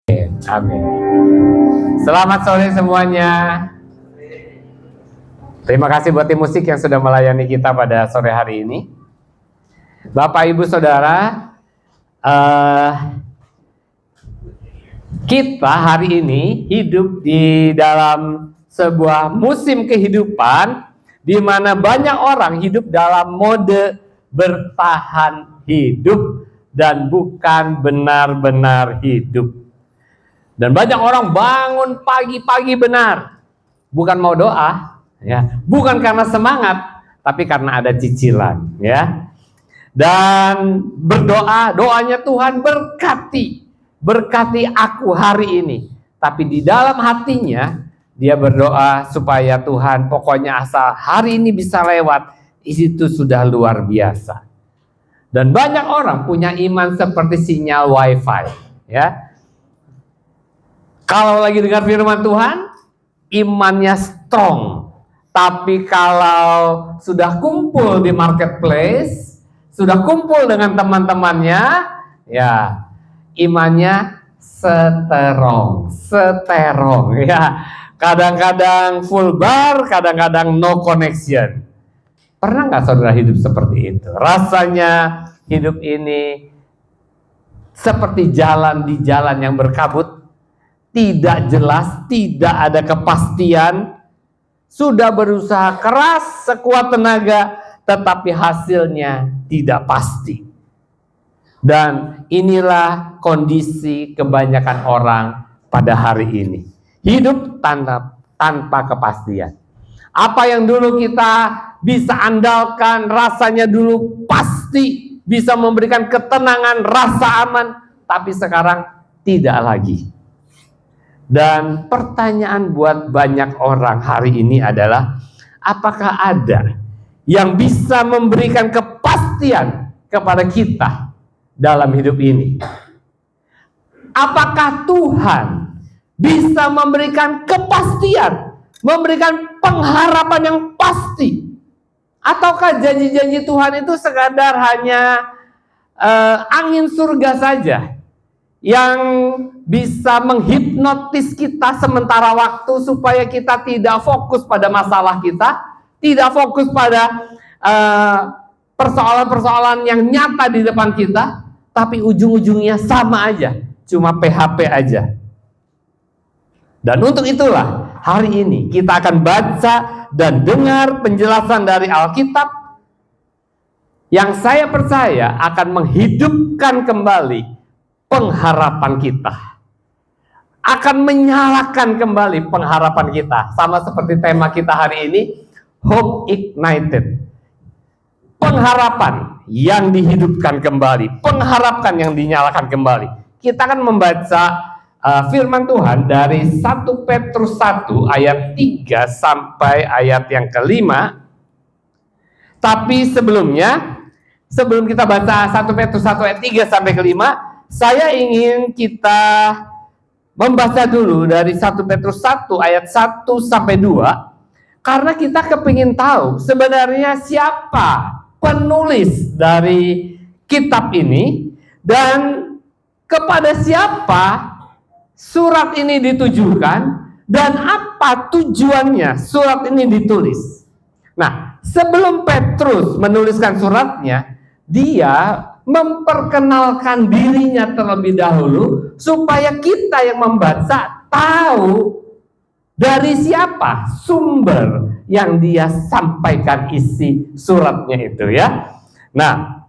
Amin. Selamat sore semuanya. Terima kasih buat tim musik yang sudah melayani kita pada sore hari ini. Bapak, Ibu, Saudara, kita hari ini hidup di dalam sebuah musim kehidupan di mana banyak orang hidup dalam mode bertahan hidup dan bukan benar-benar hidup. Dan banyak orang bangun pagi-pagi benar, bukan mau doa, ya, bukan karena semangat, tapi karena ada cicilan, ya. Dan berdoa, doanya Tuhan berkati aku hari ini. Tapi di dalam hatinya dia berdoa supaya Tuhan, pokoknya asal hari ini bisa lewat, itu sudah luar biasa. Dan banyak orang punya iman seperti sinyal wifi, ya. Kalau lagi dengar firman Tuhan, imannya strong. Tapi kalau sudah kumpul di marketplace, sudah kumpul dengan teman-temannya, ya imannya seterong, ya. Kadang-kadang full bar, kadang-kadang no connection. Pernah nggak saudara hidup seperti itu? Rasanya hidup ini seperti jalan di jalan yang berkabut, tidak jelas, tidak ada kepastian, sudah berusaha keras sekuat tenaga, tetapi hasilnya tidak pasti. Dan inilah kondisi kebanyakan orang pada hari ini. Hidup tanpa kepastian. Apa yang dulu kita bisa andalkan, rasanya dulu pasti bisa memberikan ketenangan, rasa aman, tapi sekarang tidak lagi. Dan pertanyaan buat banyak orang hari ini adalah, apakah ada yang bisa memberikan kepastian kepada kita dalam hidup ini? Apakah Tuhan bisa memberikan kepastian, memberikan pengharapan yang pasti? Ataukah janji-janji Tuhan itu sekadar hanya angin surga saja yang bisa menghipnotis kita sementara waktu supaya kita tidak fokus pada masalah kita, tidak fokus pada persoalan-persoalan yang nyata di depan kita, tapi ujung-ujungnya sama aja, cuma PHP aja. Dan untuk itulah hari ini kita akan baca dan dengar penjelasan dari Alkitab yang saya percaya akan menghidupkan kembali pengharapan kita, akan menyalakan kembali pengharapan kita, sama seperti tema kita hari ini, Hope Ignited. Pengharapan yang dihidupkan kembali, pengharapan yang dinyalakan kembali. Kita akan membaca firman Tuhan dari 1 Petrus 1 ayat 3 sampai ayat yang kelima. Tapi sebelumnya, sebelum kita baca 1 Petrus 1 ayat 3 sampai kelima, saya ingin kita membaca dulu dari 1 Petrus 1 ayat 1 sampai 2, karena kita kepingin tahu sebenarnya siapa penulis dari kitab ini dan kepada siapa surat ini ditujukan dan apa tujuannya surat ini ditulis. Nah, sebelum Petrus menuliskan suratnya, dia memperkenalkan dirinya terlebih dahulu supaya kita yang membaca tahu dari siapa sumber yang dia sampaikan isi suratnya itu, ya. Nah,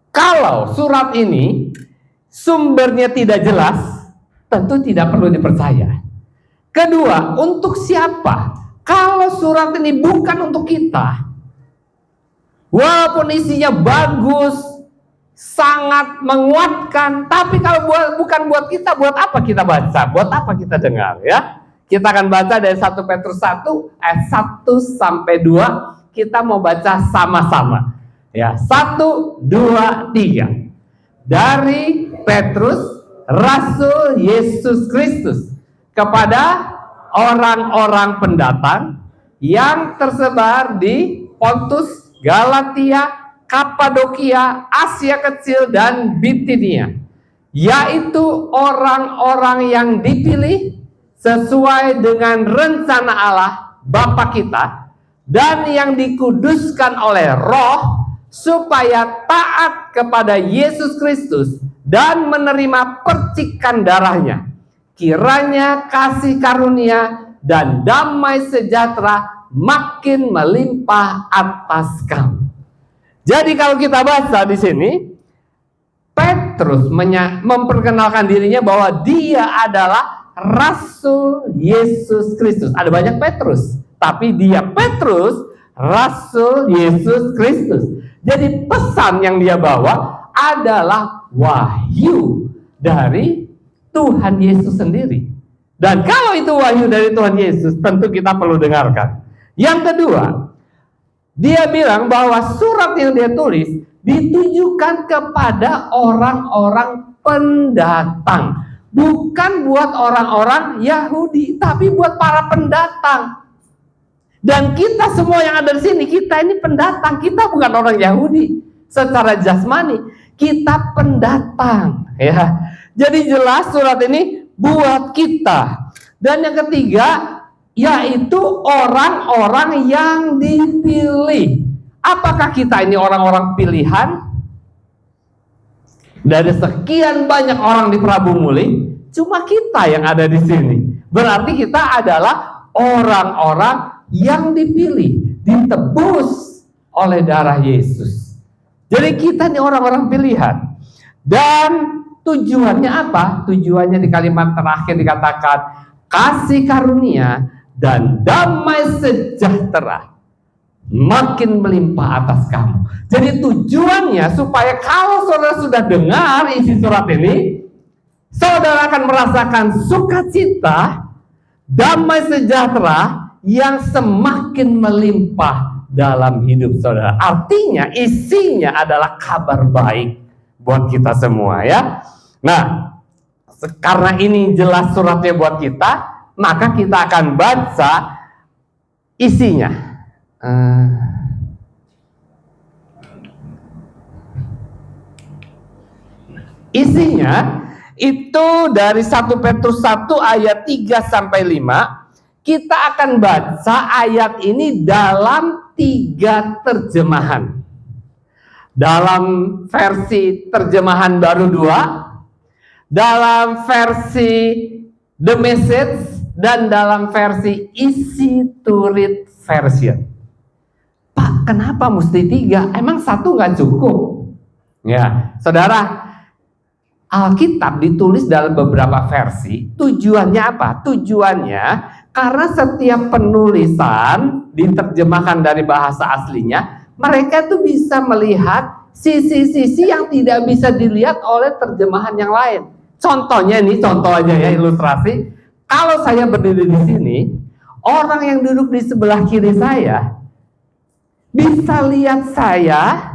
kalau surat ini sumbernya tidak jelas, tentu tidak perlu dipercaya. Kedua, untuk siapa? Kalau surat ini bukan untuk kita, walaupun isinya bagus, sangat menguatkan, tapi kalau bukan buat kita, buat apa kita baca? Buat apa kita dengar, ya? Kita akan baca dari 1 Petrus 1 ayat 1 sampai 2. Kita mau baca sama-sama, ya. 1, 2, 3. Dari Petrus, Rasul Yesus Kristus, kepada orang-orang pendatang yang tersebar di Pontus, Galatia, Kapadokia, Asia Kecil, dan Bitinia. yaitu orang-orang yang dipilih sesuai dengan rencana Allah Bapa kita, dan yang dikuduskan oleh Roh supaya taat kepada Yesus Kristus dan menerima percikan darahnya. Kiranya kasih karunia dan damai sejahtera makin melimpah atas kamu. Jadi kalau kita baca di sini, Petrus memperkenalkan dirinya bahwa dia adalah Rasul Yesus Kristus. Ada banyak Petrus, tapi dia Petrus, Rasul Yesus Kristus. Jadi pesan yang dia bawa adalah wahyu dari Tuhan Yesus sendiri. Dan kalau itu wahyu dari Tuhan Yesus, tentu kita perlu dengarkan. Yang kedua, dia bilang bahwa surat yang dia tulis ditujukan kepada orang-orang pendatang. Bukan buat orang-orang Yahudi, tapi buat para pendatang. Dan kita semua yang ada di sini, kita ini pendatang. Kita bukan orang Yahudi secara jasmani, kita pendatang, ya. Jadi jelas surat ini buat kita. Dan yang ketiga, yaitu orang-orang yang dipilih. Apakah kita ini orang-orang pilihan? Dari sekian banyak orang di Prabu Muli, cuma kita yang ada di sini. Berarti kita adalah orang-orang yang dipilih, ditebus oleh darah Yesus. Jadi kita ini orang-orang pilihan. Dan tujuannya apa? Tujuannya di kalimat terakhir dikatakan kasih karunia dan damai sejahtera makin melimpah atas kamu. Jadi tujuannya supaya kalau saudara sudah dengar isi surat ini, saudara akan merasakan sukacita, damai sejahtera yang semakin melimpah dalam hidup saudara. Artinya isinya adalah kabar baik buat kita semua, ya. Nah, karena ini jelas suratnya buat kita, maka kita akan baca isinya. Isinya itu dari 1 Petrus 1 ayat 3 sampai 5. Kita akan baca ayat ini dalam 3 terjemahan. Dalam versi terjemahan baru 2, dalam versi The Message, dan dalam versi Easy to Read version. Pak, kenapa mesti 3? Emang 1 nggak cukup? Ya, saudara, Alkitab ditulis dalam beberapa versi. Tujuannya apa? Tujuannya karena setiap penulisan diterjemahkan dari bahasa aslinya, mereka tuh bisa melihat sisi-sisi yang tidak bisa dilihat oleh terjemahan yang lain. Contohnya nih, contoh aja ya, ilustrasi. Kalau saya berdiri di sini, orang yang duduk di sebelah kiri saya bisa lihat saya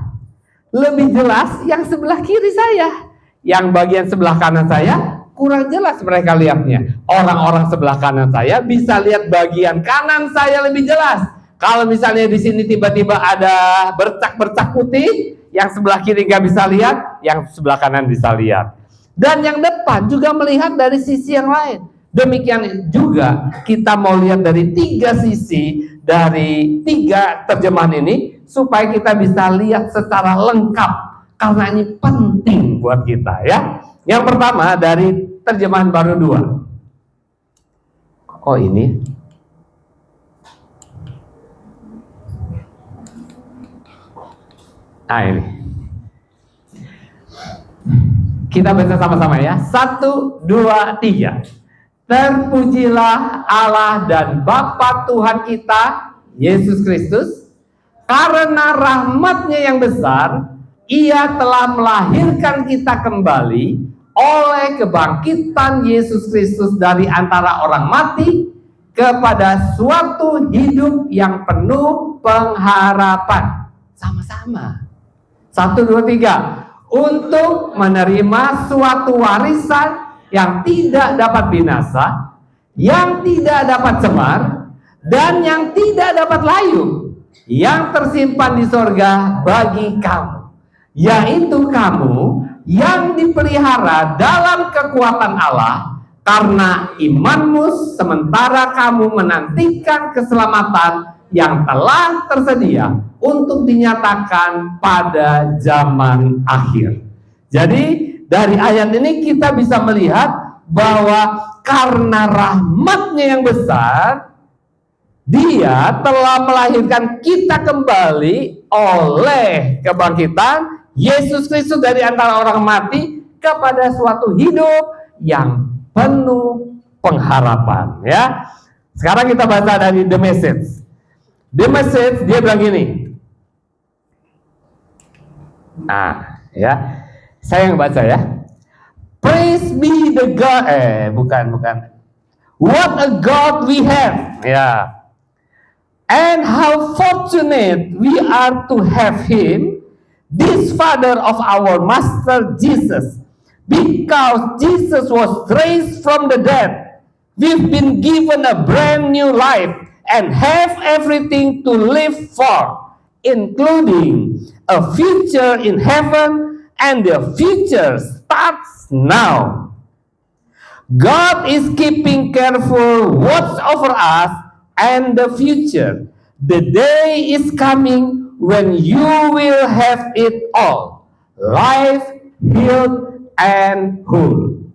lebih jelas yang sebelah kiri saya. Yang bagian sebelah kanan saya kurang jelas mereka lihatnya. Orang-orang sebelah kanan saya bisa lihat bagian kanan saya lebih jelas. Kalau misalnya di sini tiba-tiba ada bercak-bercak putih, yang sebelah kiri nggak bisa lihat, yang sebelah kanan bisa lihat. Dan yang depan juga melihat dari sisi yang lain. Demikian juga kita mau lihat dari 3 sisi dari 3 terjemahan ini supaya kita bisa lihat secara lengkap, karena ini penting buat kita, ya. Yang pertama dari terjemahan baru 2. Oh ini. Nah ini. Kita baca sama-sama ya. 1, 2, 3. Terpujilah Allah dan Bapa Tuhan kita, Yesus Kristus, karena rahmat-Nya yang besar, Ia telah melahirkan kita kembali oleh kebangkitan Yesus Kristus dari antara orang mati kepada suatu hidup yang penuh pengharapan. Sama-sama. 1, 2, 3. Untuk menerima suatu warisan yang tidak dapat binasa, yang tidak dapat cemar, dan yang tidak dapat layu, yang tersimpan di sorga bagi kamu, yaitu kamu yang dipelihara dalam kekuatan Allah karena imanmu, sementara kamu menantikan keselamatan yang telah tersedia untuk dinyatakan pada zaman akhir. Jadi dari ayat ini kita bisa melihat bahwa karena rahmat-Nya yang besar, Dia telah melahirkan kita kembali oleh kebangkitan Yesus Kristus dari antara orang mati kepada suatu hidup yang penuh pengharapan. Ya, sekarang kita baca dari The Message. The Message dia bilang gini. Nah, ya, saya yang baca ya. Praise be the God. Bukan. What a God we have. Ya. And how fortunate we are to have Him, this Father of our Master Jesus. Because Jesus was raised from the dead, we've been given a brand new life and have everything to live for, including a future in heaven, and the future starts now. God is keeping careful watch over us and the future. The day is coming when you will have it all, life, health, and whole.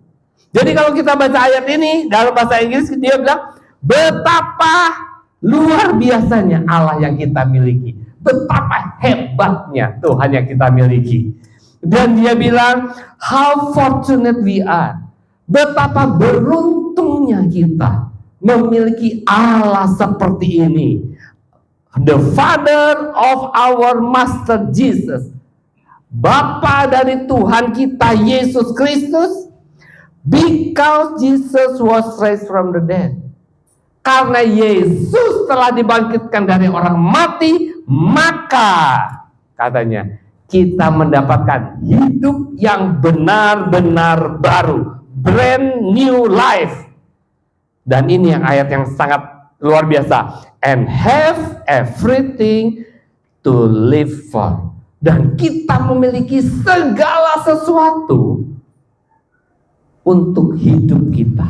Jadi kalau kita baca ayat ini dalam bahasa Inggris, dia bilang betapa luar biasanya Allah yang kita miliki, betapa hebatnya Tuhan yang kita miliki. Dan dia bilang how fortunate we are, betapa beruntungnya kita memiliki Allah seperti ini, the Father of our Master Jesus, Bapa dari Tuhan kita Yesus Kristus. Because Jesus was raised from the dead, karena Yesus telah dibangkitkan dari orang mati, maka katanya kita mendapatkan hidup yang benar-benar baru, brand new life. Dan ini yang ayat yang sangat luar biasa, and have everything to live for. Dan kita memiliki segala sesuatu untuk hidup kita.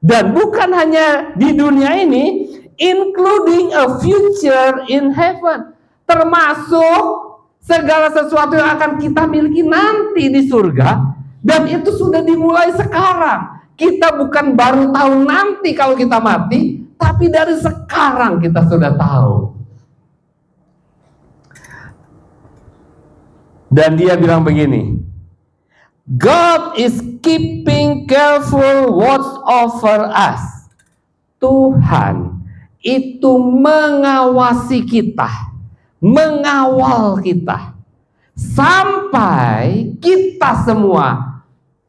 Dan bukan hanya di dunia ini, including a future in heaven. Termasuk segala sesuatu yang akan kita miliki nanti di surga. Dan itu sudah dimulai sekarang. Kita bukan baru tahu nanti kalau kita mati, tapi dari sekarang kita sudah tahu. Dan dia bilang begini, God is keeping careful watch over us. Tuhan itu mengawasi kita, mengawal kita, sampai kita semua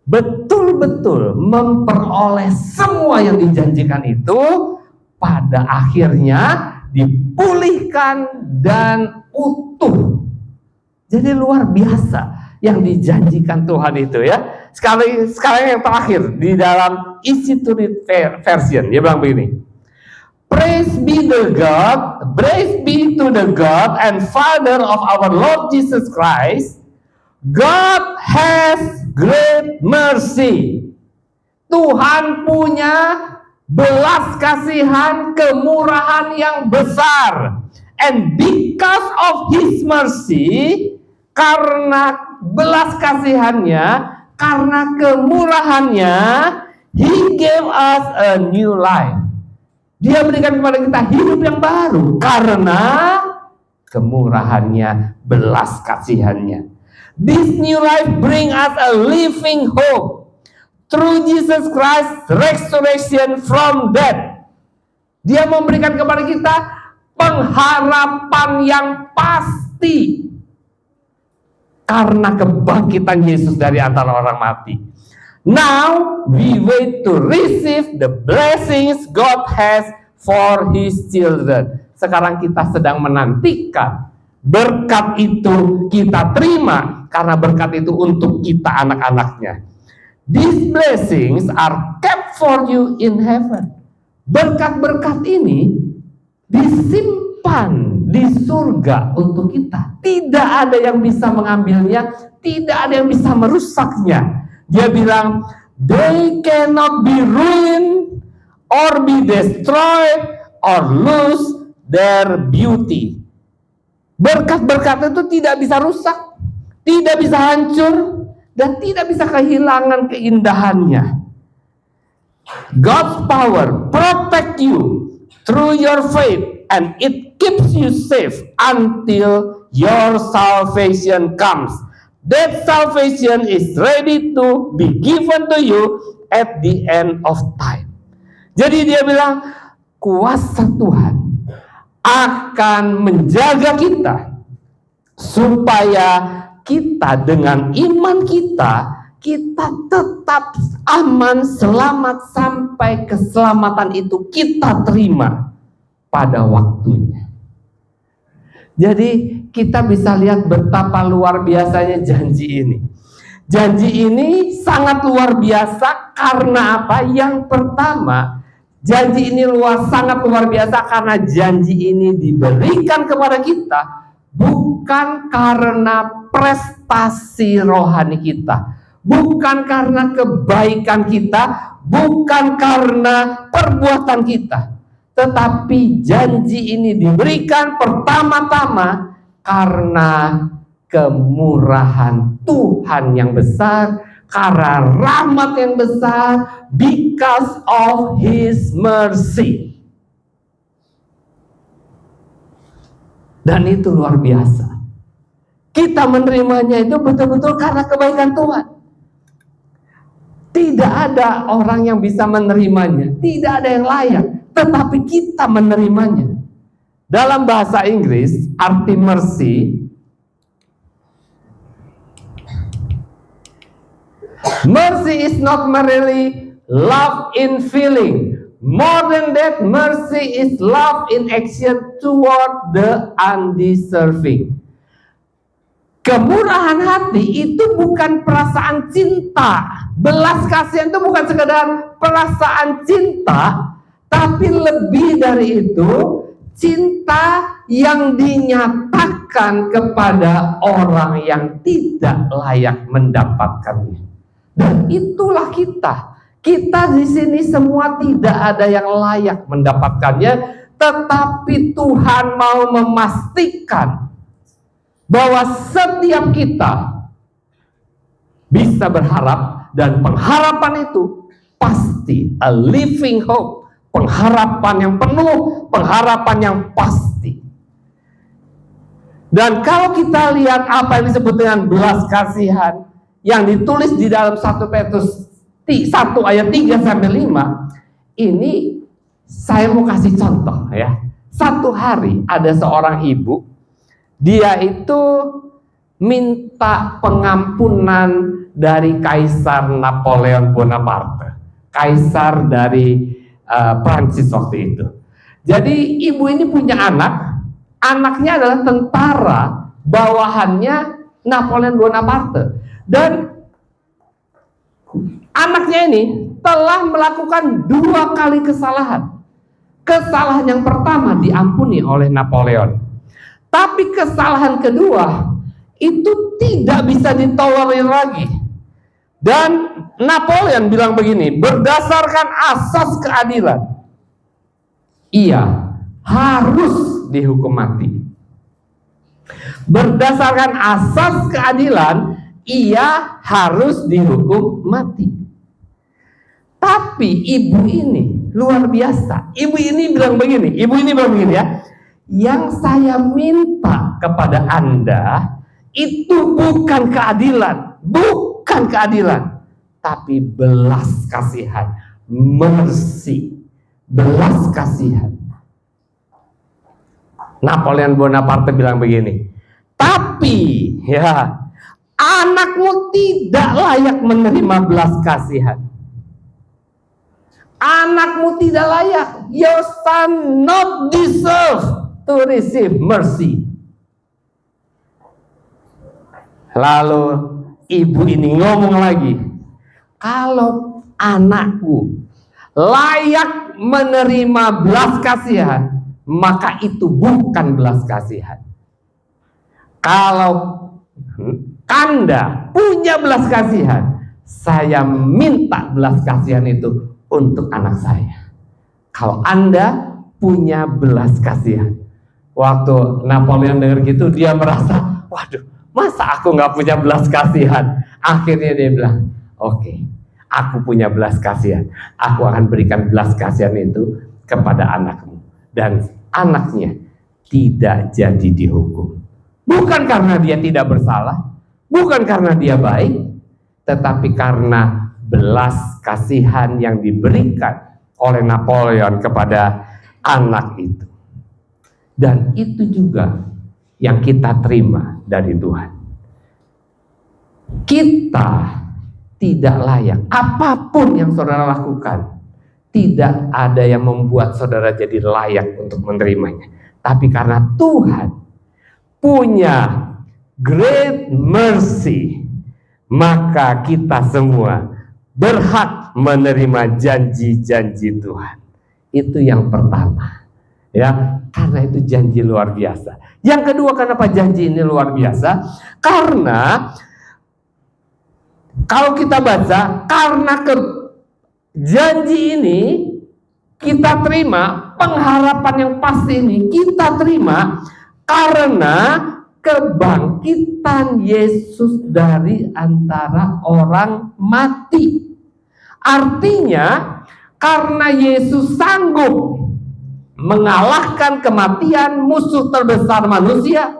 betul-betul memperoleh semua yang dijanjikan itu, pada akhirnya dipulihkan dan utuh. Jadi luar biasa yang dijanjikan Tuhan itu ya. Sekarang yang terakhir di dalam Easy to Read version, dia bilang begini. Praise be to the God and Father of our Lord Jesus Christ. God has great mercy. Tuhan punya belas kasihan, kemurahan yang besar. And because of His mercy, karena belas kasihannya, karena kemurahannya, He gave us a new life. Dia berikan kepada kita hidup yang baru karena kemurahannya, belas kasihannya. This new life bring us a living hope through Jesus Christ's resurrection from death. Dia memberikan kepada kita pengharapan yang pasti karena kebangkitan Yesus dari antara orang mati. Now we wait to receive the blessings God has for His children. Sekarang kita sedang menantikan berkat itu kita terima, karena berkat itu untuk kita anak-anaknya. These blessings are kept for you in heaven. Berkat-berkat ini disimpan di surga untuk kita. Tidak ada yang bisa mengambilnya, tidak ada yang bisa merusaknya. Dia bilang, they cannot be ruined or be destroyed or lose their beauty. Berkat-berkat itu tidak bisa rusak, tidak bisa hancur, dan tidak bisa kehilangan keindahannya. God's power protect you through your faith, and it keeps you safe until your salvation comes. That salvation is ready to be given to you at the end of time. Jadi dia bilang, kuasa Tuhan akan menjaga kita supaya kita dengan iman kita tetap aman, selamat, sampai keselamatan itu kita terima pada waktunya. Jadi kita bisa lihat betapa luar biasanya janji ini. Janji ini sangat luar biasa karena apa? Yang pertama, janji ini sangat luar biasa karena janji ini diberikan kepada kita bukan karena prestasi rohani kita, bukan karena kebaikan kita, bukan karena perbuatan kita, tetapi janji ini diberikan pertama-tama karena kemurahan Tuhan yang besar, karena rahmat yang besar, because of His mercy. Dan itu luar biasa. Kita menerimanya itu betul-betul karena kebaikan Tuhan. Tidak ada orang yang bisa menerimanya, tidak ada yang layak, tetapi kita menerimanya. Dalam bahasa Inggris, arti mercy is not merely love in feeling. More than that, mercy is love in action toward the undeserving. Kemurahan hati itu bukan perasaan cinta. Belas kasihan itu bukan sekedar perasaan cinta, tapi lebih dari itu, cinta yang dinyatakan kepada orang yang tidak layak mendapatkannya. Dan itulah kita. Kita di sini semua tidak ada yang layak mendapatkannya, tetapi Tuhan mau memastikan bahwa setiap kita bisa berharap, dan pengharapan itu pasti a living hope, pengharapan yang penuh, pengharapan yang pasti. Dan kalau kita lihat apa yang disebut dengan belas kasihan yang ditulis di dalam 1 Petrus 1 ayat 3 sampai 5, ini saya mau kasih contoh ya. Satu hari ada seorang ibu, dia itu minta pengampunan dari Kaisar Napoleon Bonaparte, kaisar dari Prancis waktu itu. Jadi ibu ini punya anak, anaknya adalah tentara bawahannya Napoleon Bonaparte, dan anaknya ini telah melakukan 2 kali kesalahan. Kesalahan yang pertama diampuni oleh Napoleon, tapi kesalahan kedua itu tidak bisa ditolerir lagi. Dan Napoleon bilang begini, berdasarkan asas keadilan, ia harus dihukum mati. Berdasarkan asas keadilan, ia harus dihukum mati. Tapi ibu ini luar biasa. Ibu ini bilang begini ya, yang saya minta kepada Anda itu bukan keadilan, tapi belas kasihan, mercy, belas kasihan. Napoleon Bonaparte bilang begini, tapi ya, anakmu tidak layak menerima belas kasihan. Anakmu tidak layak. Your son not deserve to receive mercy. Lalu ibu ini ngomong lagi, kalau anakku layak menerima belas kasihan, maka itu bukan belas kasihan. Kalau Anda punya belas kasihan, saya minta belas kasihan itu untuk anak saya. Kalau Anda punya belas kasihan. Waktu Napoleon dengar gitu, dia merasa, waduh, masa aku nggak punya belas kasihan? Akhirnya dia bilang, oke, aku punya belas kasihan. Aku akan berikan belas kasihan itu kepada anakmu. Dan anaknya tidak jadi dihukum. Bukan karena dia tidak bersalah, bukan karena dia baik, tetapi karena belas kasihan yang diberikan oleh Napoleon kepada anak itu. Dan itu juga yang kita terima dari Tuhan. Kita tidak layak. Apapun yang saudara lakukan, tidak ada yang membuat saudara jadi layak untuk menerimanya. Tapi karena Tuhan punya great mercy, maka kita semua berhak menerima janji-janji Tuhan. Itu yang pertama. Ya, karena itu janji luar biasa. Yang kedua, kenapa janji ini luar biasa? Karena kalau kita baca, karena janji ini kita terima, pengharapan yang pasti ini kita terima karena kebangkitan Yesus dari antara orang mati. Artinya, karena Yesus sanggup mengalahkan kematian, musuh terbesar manusia,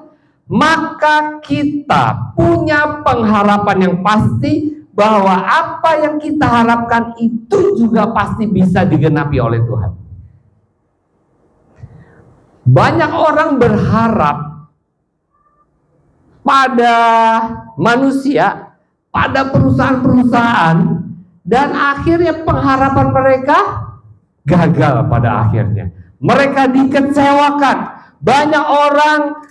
maka kita punya pengharapan yang pasti bahwa apa yang kita harapkan itu juga pasti bisa digenapi oleh Tuhan. Banyak orang berharap pada manusia, pada perusahaan-perusahaan, dan akhirnya pengharapan mereka gagal pada akhirnya. Mereka dikecewakan. Banyak orang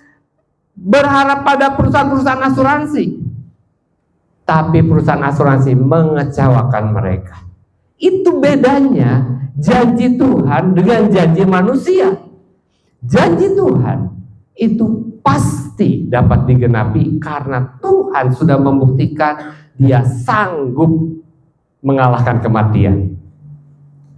berharap pada perusahaan-perusahaan asuransi, tapi perusahaan asuransi mengecewakan mereka. Itu bedanya janji Tuhan dengan janji manusia. Janji Tuhan itu pasti dapat digenapi karena Tuhan sudah membuktikan Dia sanggup mengalahkan kematian.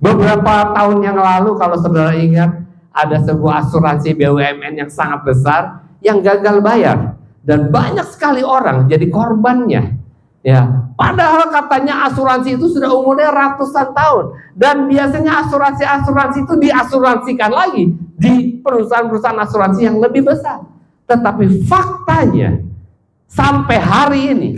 Beberapa tahun yang lalu, kalau saudara ingat, ada sebuah asuransi BUMN yang sangat besar yang gagal bayar, dan banyak sekali orang jadi korbannya. Ya, padahal katanya asuransi itu sudah umurnya ratusan tahun, dan biasanya asuransi itu diasuransikan lagi di perusahaan-perusahaan asuransi yang lebih besar. Tetapi faktanya sampai hari ini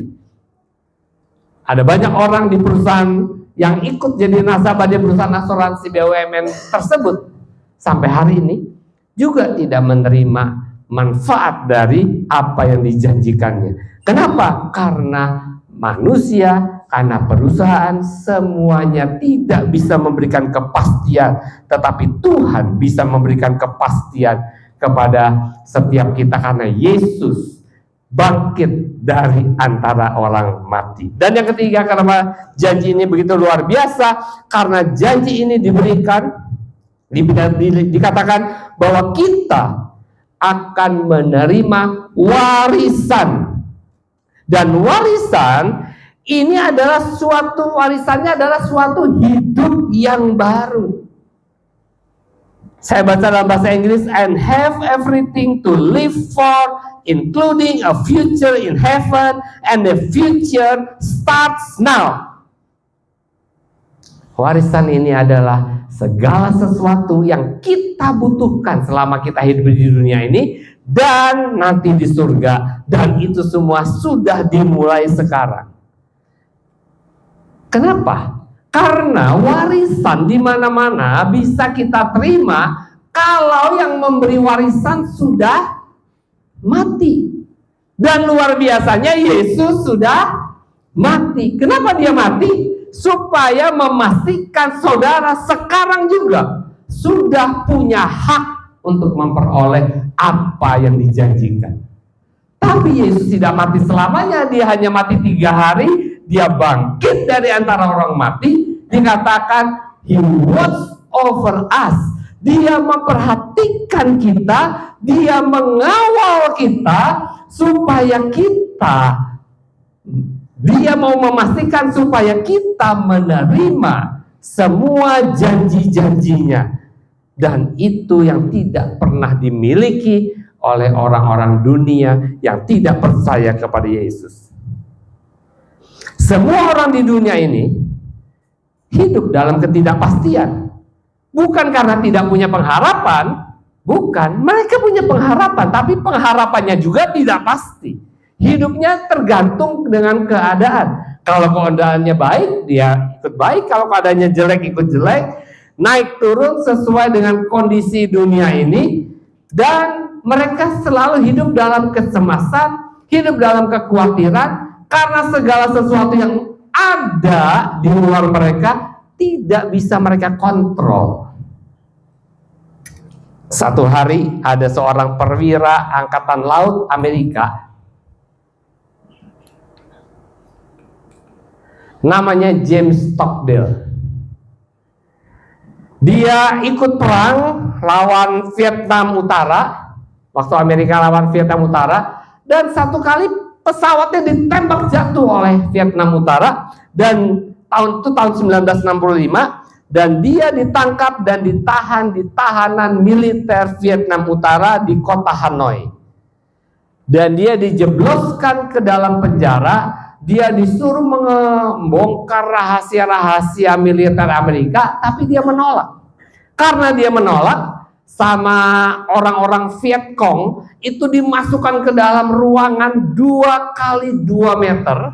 ada banyak orang di perusahaan yang ikut jadi nasabah di perusahaan asuransi BUMN tersebut sampai hari ini juga tidak menerima manfaat dari apa yang dijanjikannya. Kenapa? Karena manusia, karena perusahaan, semuanya tidak bisa memberikan kepastian, tetapi Tuhan bisa memberikan kepastian kepada setiap kita karena Yesus bangkit dari antara orang mati. Dan yang ketiga, kenapa janji ini begitu luar biasa? Karena janji ini dikatakan bahwa kita akan menerima warisan. Dan warisan ini adalah warisannya adalah suatu hidup yang baru. Saya baca dalam bahasa Inggris, and have everything to live for, including a future in heaven, and the future starts now. Warisan ini adalah segala sesuatu yang kita butuhkan selama kita hidup di dunia ini dan nanti di surga, dan itu semua sudah dimulai sekarang. Kenapa? Karena warisan di mana-mana bisa kita terima kalau yang memberi warisan sudah mati. Dan luar biasanya Yesus sudah mati. Kenapa dia mati? Supaya memastikan saudara sekarang juga sudah punya hak untuk memperoleh apa yang dijanjikan. Tapi Yesus tidak mati selamanya, dia hanya mati 3 hari, dia bangkit dari antara orang mati. Dikatakan He watched over us. Dia memperhatikan kita, Dia mengawal kita supaya Dia mau memastikan supaya kita menerima semua janji-janjinya. Dan itu yang tidak pernah dimiliki oleh orang-orang dunia yang tidak percaya kepada Yesus. Semua orang di dunia ini hidup dalam ketidakpastian. Bukan karena tidak punya pengharapan, bukan. Mereka punya pengharapan, tapi pengharapannya juga tidak pasti. Hidupnya tergantung dengan keadaan. Kalau keadaannya baik, dia ikut baik. Kalau keadaannya jelek, ikut jelek. Naik turun sesuai dengan kondisi dunia ini. Dan mereka selalu hidup dalam kecemasan, hidup dalam kekhawatiran, karena segala sesuatu yang ada di luar mereka tidak bisa mereka kontrol. Satu hari ada seorang perwira angkatan laut Amerika, namanya James Stockdale. Dia ikut perang lawan Vietnam Utara, waktu Amerika lawan Vietnam Utara, dan satu kali pesawatnya ditembak jatuh oleh Vietnam Utara, dan tahun 1965, dan dia ditangkap dan ditahan di tahanan militer Vietnam Utara di kota Hanoi. Dan dia dijebloskan ke dalam penjara. Dia disuruh membongkar rahasia-rahasia militer Amerika, tapi dia menolak. Karena dia menolak, sama orang-orang Vietcong itu dimasukkan ke dalam ruangan 2 kali 2 meter,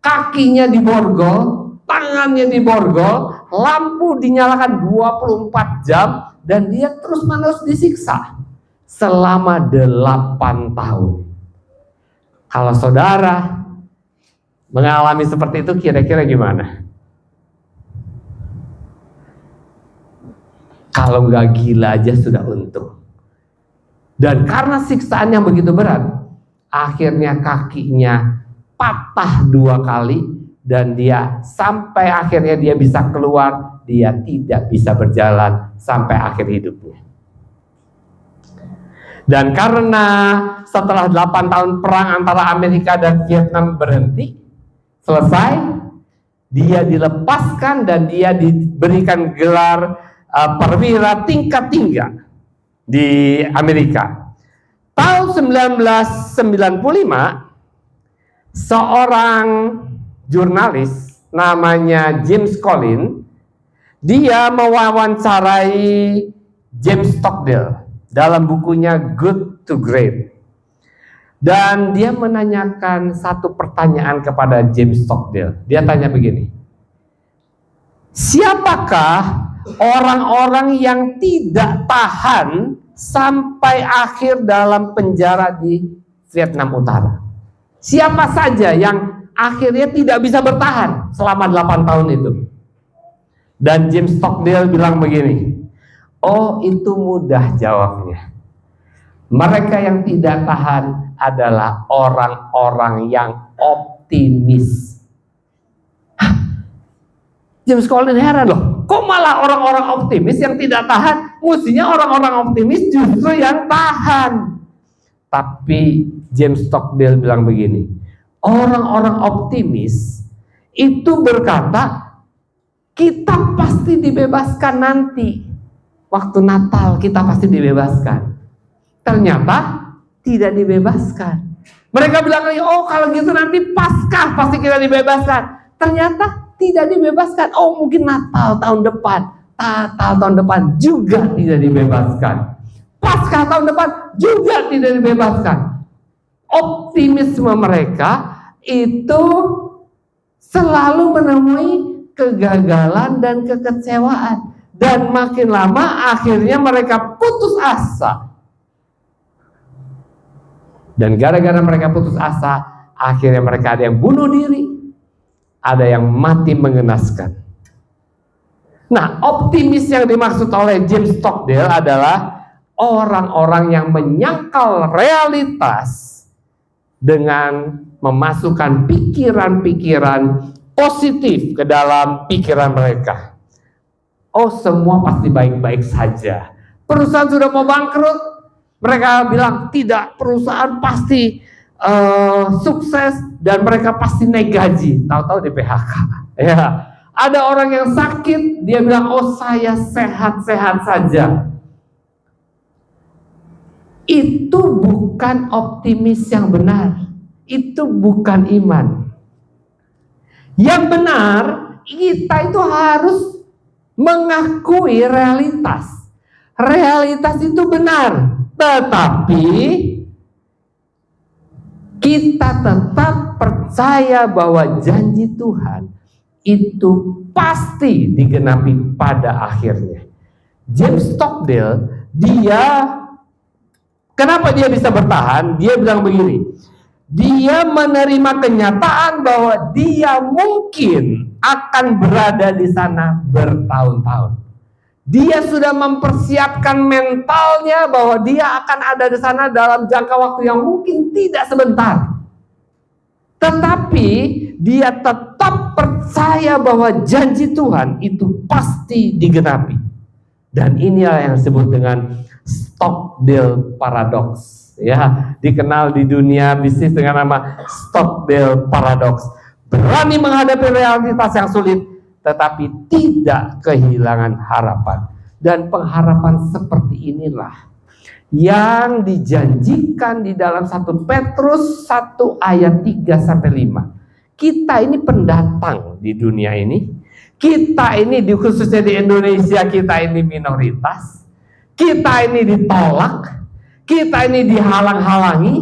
kakinya diborgol, tangannya diborgol, lampu dinyalakan 24 jam, dan dia terus-menerus disiksa selama 8 tahun. Kalau saudara mengalami seperti itu, kira-kira gimana? Kalau nggak gila aja sudah untung. Dan karena siksaan yang begitu berat, akhirnya kakinya patah 2 kali, dan dia sampai akhirnya dia bisa keluar, dia tidak bisa berjalan sampai akhir hidupnya. Dan karena setelah 8 tahun perang antara Amerika dan Vietnam berhenti, selesai, dia dilepaskan dan dia diberikan gelar perwira tingkat 3 di Amerika. Tahun 1995, seorang jurnalis namanya James Collins, dia mewawancarai James Stockdale dalam bukunya Good to Great. Dan dia menanyakan satu pertanyaan kepada James Stockdale. Dia tanya begini, siapakah orang-orang yang tidak tahan sampai akhir dalam penjara di Vietnam Utara? Siapa saja yang akhirnya tidak bisa bertahan selama 8 tahun itu? Dan James Stockdale bilang begini, oh itu mudah jawabnya. Mereka yang tidak tahan adalah orang-orang yang optimis. James Collins heran loh, kok malah orang-orang optimis yang tidak tahan? Mestinya orang-orang optimis justru yang tahan. Tapi James Stockdale bilang begini, orang-orang optimis itu berkata, kita pasti dibebaskan nanti. Waktu Natal kita pasti dibebaskan. Ternyata tidak dibebaskan. Mereka bilang, oh kalau gitu nanti Paskah pasti kita dibebaskan. Ternyata tidak dibebaskan. Oh mungkin Natal tahun depan, tahun depan juga tidak dibebaskan. Paskah tahun depan juga tidak dibebaskan. Optimisme mereka itu selalu menemui kegagalan dan kekecewaan. Dan makin lama akhirnya mereka putus asa. Dan gara-gara mereka putus asa, akhirnya mereka ada yang bunuh diri, ada yang mati mengenaskan. Nah, optimis yang dimaksud oleh James Stockdale adalah orang-orang yang menyangkal realitas dengan memasukkan pikiran-pikiran positif ke dalam pikiran mereka. oh semua pasti baik-baik saja. Perusahaan sudah mau bangkrut, mereka bilang tidak, perusahaan pasti sukses dan mereka pasti naik gaji. Tahu-tahu di PHK. Ya, ada orang yang sakit, dia bilang, oh saya sehat-sehat saja. Itu bukan optimis yang benar. Itu bukan iman. Yang benar, kita itu harus mengakui realitas. Realitas itu benar, tetapi kita tetap percaya bahwa janji Tuhan itu pasti digenapi pada akhirnya. James Stockdale, kenapa dia bisa bertahan? Dia bilang begini, dia menerima kenyataan bahwa dia mungkin akan berada di sana bertahun-tahun. Dia sudah mempersiapkan mentalnya bahwa dia akan ada di sana dalam jangka waktu yang mungkin tidak sebentar. Tetapi dia tetap percaya bahwa janji Tuhan itu pasti digenapi. Dan inilah yang disebut dengan Stockdale Paradox. Ya, dikenal di dunia bisnis dengan nama Stockdale Paradox. Berani menghadapi realitas yang sulit, tetapi tidak kehilangan harapan. Dan pengharapan seperti inilah yang dijanjikan di dalam 1 Petrus 1 ayat 3-5. Kita ini pendatang di dunia ini. Kita ini khususnya di Indonesia, kita ini minoritas. Kita ini ditolak. Kita ini dihalang-halangi.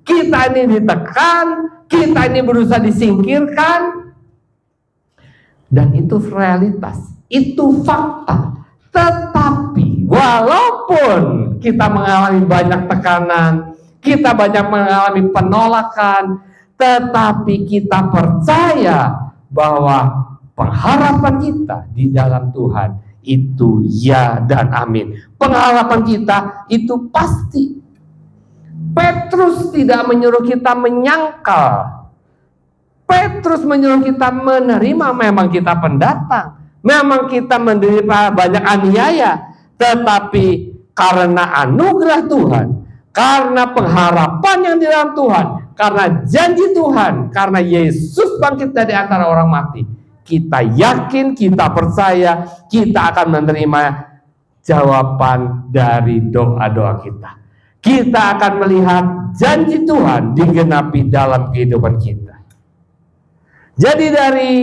Kita ini ditekan. Kita ini berusaha disingkirkan. Dan itu realitas, itu fakta. Tetapi walaupun kita mengalami banyak tekanan, kita banyak mengalami penolakan, tetapi kita percaya bahwa pengharapan kita di dalam Tuhan itu ya dan amin. Pengharapan kita itu pasti. Petrus tidak menyuruh kita menyangkal. Petrus menyuruh kita menerima, memang kita pendatang, memang kita menderita banyak aniaya, tetapi karena anugerah Tuhan, karena pengharapan yang di dalam Tuhan, karena janji Tuhan, karena Yesus bangkit dari antara orang mati, kita yakin, kita percaya, kita akan menerima jawaban dari doa-doa kita. Kita akan melihat janji Tuhan digenapi dalam kehidupan kita. Jadi dari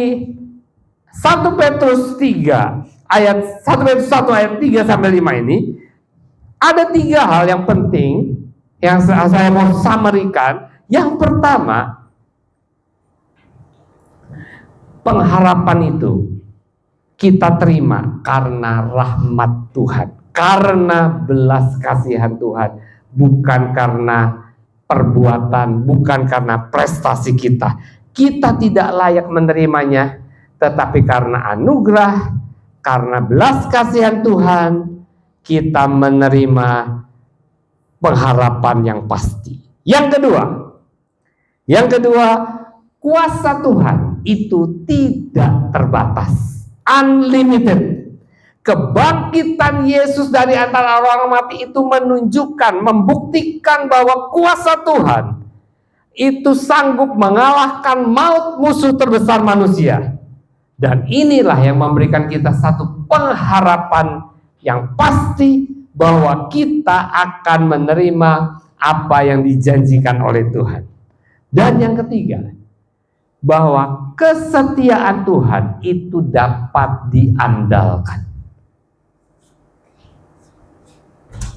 1 Petrus 3 ayat 1 Petrus 1 ayat 3-5 ini ada 3 hal yang penting yang saya mau summary-kan. Yang pertama, pengharapan itu kita terima karena rahmat Tuhan, karena belas kasihan Tuhan, bukan karena perbuatan, bukan karena prestasi kita. Kita tidak layak menerimanya, tetapi karena anugerah, karena belas kasihan Tuhan, kita menerima pengharapan yang pasti. Yang kedua, kuasa Tuhan itu tidak terbatas, unlimited. Kebangkitan Yesus dari antara orang mati itu menunjukkan, membuktikan bahwa kuasa Tuhan itu sanggup mengalahkan maut, musuh terbesar manusia. Dan inilah yang memberikan kita satu pengharapan yang pasti bahwa kita akan menerima apa yang dijanjikan oleh Tuhan. Dan yang ketiga, bahwa kesetiaan Tuhan itu dapat diandalkan.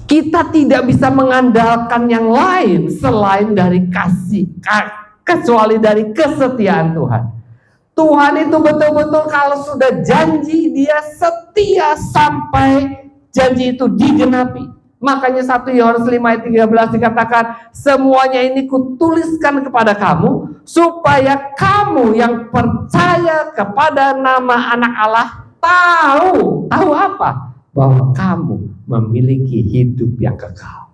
Kita tidak bisa mengandalkan yang lain selain dari kasih, kecuali dari kesetiaan Tuhan. Tuhan itu betul-betul kalau sudah janji, dia setia sampai janji itu digenapi. Makanya 1 Yohanes 5 ayat 13 dikatakan, semuanya ini kutuliskan kepada kamu, supaya kamu yang percaya kepada nama anak Allah tahu apa? Bahwa kamu memiliki hidup yang kekal.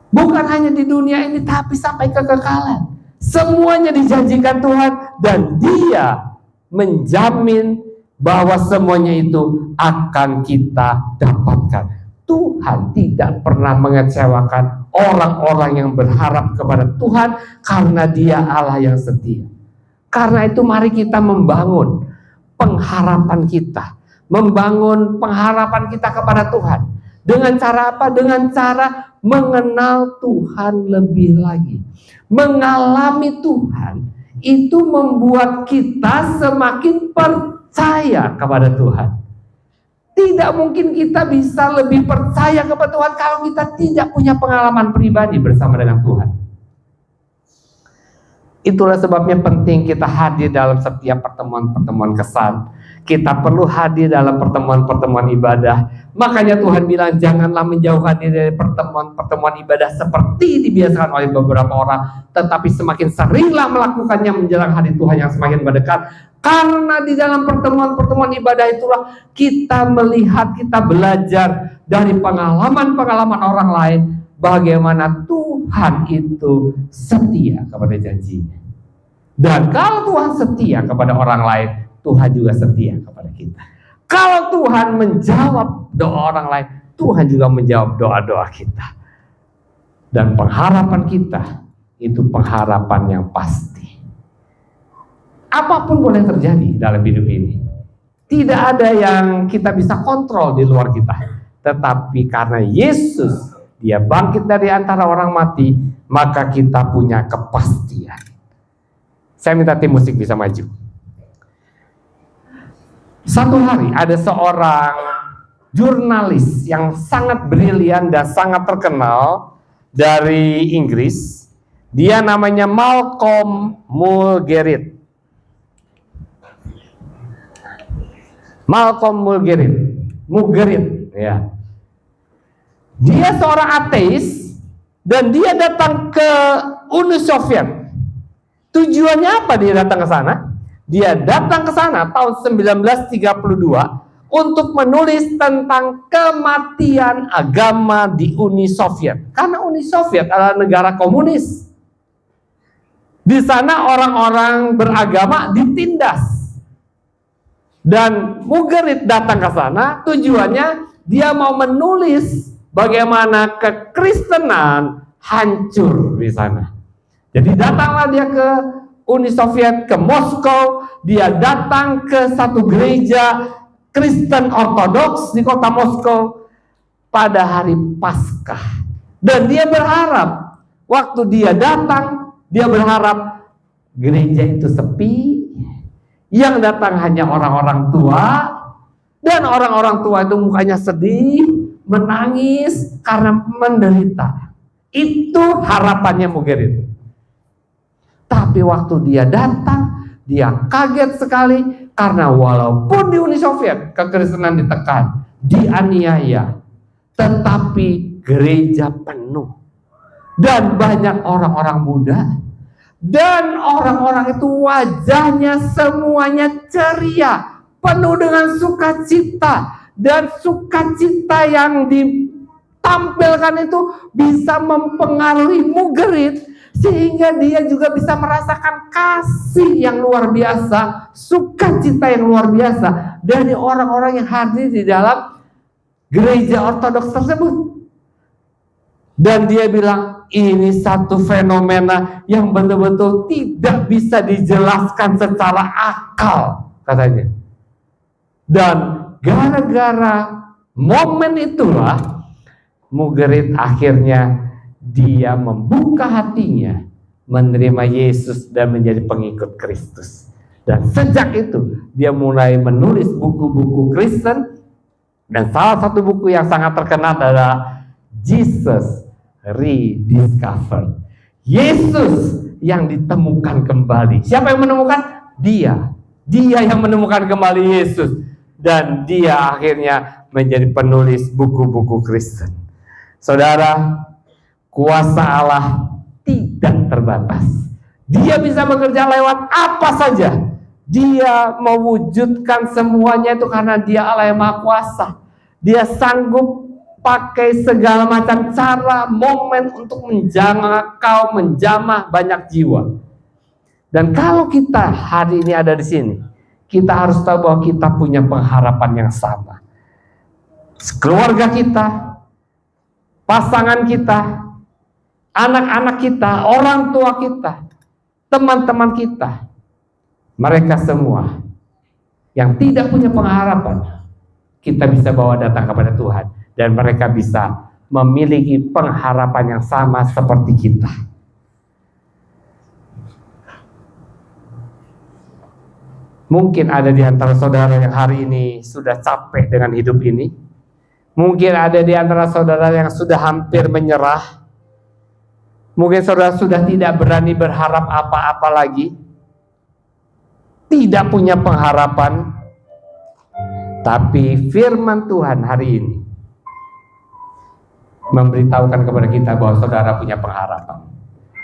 Bukan hanya di dunia ini, tapi sampai kekekalan. Semuanya dijanjikan Tuhan, dan Dia menjamin bahwa semuanya itu akan kita dapatkan. Tuhan tidak pernah mengecewakan orang-orang yang berharap kepada Tuhan, karena Dia Allah yang setia. Karena itu mari kita membangun pengharapan kita, membangun pengharapan kita kepada Tuhan. Dengan cara apa? Dengan cara mengenal Tuhan lebih lagi. Mengalami Tuhan itu membuat kita semakin percaya kepada Tuhan. Tidak mungkin kita bisa lebih percaya kepada Tuhan kalau kita tidak punya pengalaman pribadi bersama dengan Tuhan. Itulah sebabnya penting kita hadir dalam setiap pertemuan-pertemuan kesan. Kita perlu hadir dalam pertemuan-pertemuan ibadah. Makanya Tuhan bilang janganlah menjauhkan diri dari pertemuan-pertemuan ibadah seperti dibiasakan oleh beberapa orang, tetapi semakin seringlah melakukannya menjelang hari Tuhan yang semakin mendekat. Karena di dalam pertemuan-pertemuan ibadah itulah kita melihat, kita belajar dari pengalaman-pengalaman orang lain, bagaimana Tuhan itu setia kepada janjinya. Dan kalau Tuhan setia kepada orang lain, Tuhan juga setia kepada kita. Kalau Tuhan menjawab doa orang lain, Tuhan juga menjawab doa-doa kita. Dan pengharapan kita itu pengharapan yang pasti. Apapun boleh terjadi dalam hidup ini. Tidak ada yang kita bisa kontrol di luar kita. Tetapi karena Yesus, Dia bangkit dari antara orang mati, maka kita punya kepastian. Saya minta tim musik bisa maju. Satu hari ada seorang jurnalis yang sangat brilian dan sangat terkenal dari Inggris. Dia namanya Malcolm Mulgerid. Malcolm Mulgerid, ya. Dia seorang ateis dan dia datang ke Uni Soviet. Tujuannya apa dia datang ke sana? Dia datang ke sana tahun 1932 untuk menulis tentang kematian agama di Uni Soviet. Karena Uni Soviet adalah negara komunis. Di sana orang-orang beragama ditindas. Dan Mulgerid datang ke sana, tujuannya dia mau menulis bagaimana kekristenan hancur di sana. Jadi datanglah dia ke Uni Soviet, ke Moskow. Dia datang ke satu gereja Kristen Ortodoks di kota Moskow pada hari Paskah. Dan dia berharap, waktu dia datang, dia berharap gereja itu sepi. Yang datang hanya orang-orang tua, dan orang-orang tua itu mukanya sedih, menangis karena menderita. Itu harapannya Mulgerid. Tapi waktu dia datang, dia kaget sekali karena walaupun di Uni Soviet kekristenan ditekan, dianiaya, tetapi gereja penuh dan banyak orang-orang muda. Dan orang-orang itu wajahnya semuanya ceria, penuh dengan sukacita. Dan sukacita yang ditampilkan itu bisa mempengaruhi Mulgerid, sehingga dia juga bisa merasakan kasih yang luar biasa, sukacita yang luar biasa dari orang-orang yang hadir di dalam gereja Ortodoks tersebut. Dan dia bilang, ini satu fenomena yang betul-betul tidak bisa dijelaskan secara akal, katanya. Dan gara-gara momen itulah, Mulgerid akhirnya dia membuka hatinya, menerima Yesus dan menjadi pengikut Kristus. Dan sejak itu, dia mulai menulis buku-buku Kristen. Dan salah satu buku yang sangat terkenal adalah Jesus Rediscovered. Yesus yang ditemukan kembali. Siapa yang menemukan? Dia. Dia yang menemukan kembali Yesus. Dan dia akhirnya menjadi penulis buku-buku Kristen. Saudara, kuasa Allah tidak terbatas. Dia bisa bekerja lewat apa saja. Dia mewujudkan semuanya itu karena dia Allah yang Maha Kuasa. Dia sanggup pakai segala macam cara, momen untuk menjangkau, menjamah banyak jiwa. Dan kalau kita hari ini ada di sini, kita harus tahu bahwa kita punya pengharapan yang sama. Keluarga kita, pasangan kita, anak-anak kita, orang tua kita, teman-teman kita, mereka semua yang tidak punya pengharapan, kita bisa bawa datang kepada Tuhan, dan mereka bisa memiliki pengharapan yang sama seperti kita. Mungkin ada di antara saudara yang hari ini sudah capek dengan hidup ini. Mungkin ada di antara saudara yang sudah hampir menyerah. Mungkin saudara sudah tidak berani berharap apa-apa lagi. Tidak punya pengharapan. Tapi firman Tuhan hari ini memberitahukan kepada kita bahwa saudara punya pengharapan.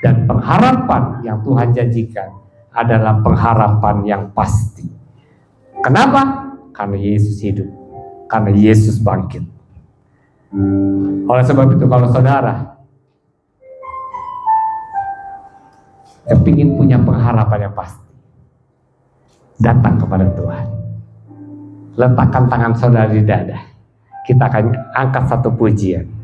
Dan pengharapan yang Tuhan janjikan adalah pengharapan yang pasti. Kenapa? Karena Yesus hidup. Karena Yesus bangkit. Oleh sebab itu, kalau saudara kepingin punya pengharapan yang pasti, datang kepada Tuhan. Letakkan tangan saudara di dada. Kita akan angkat satu pujian.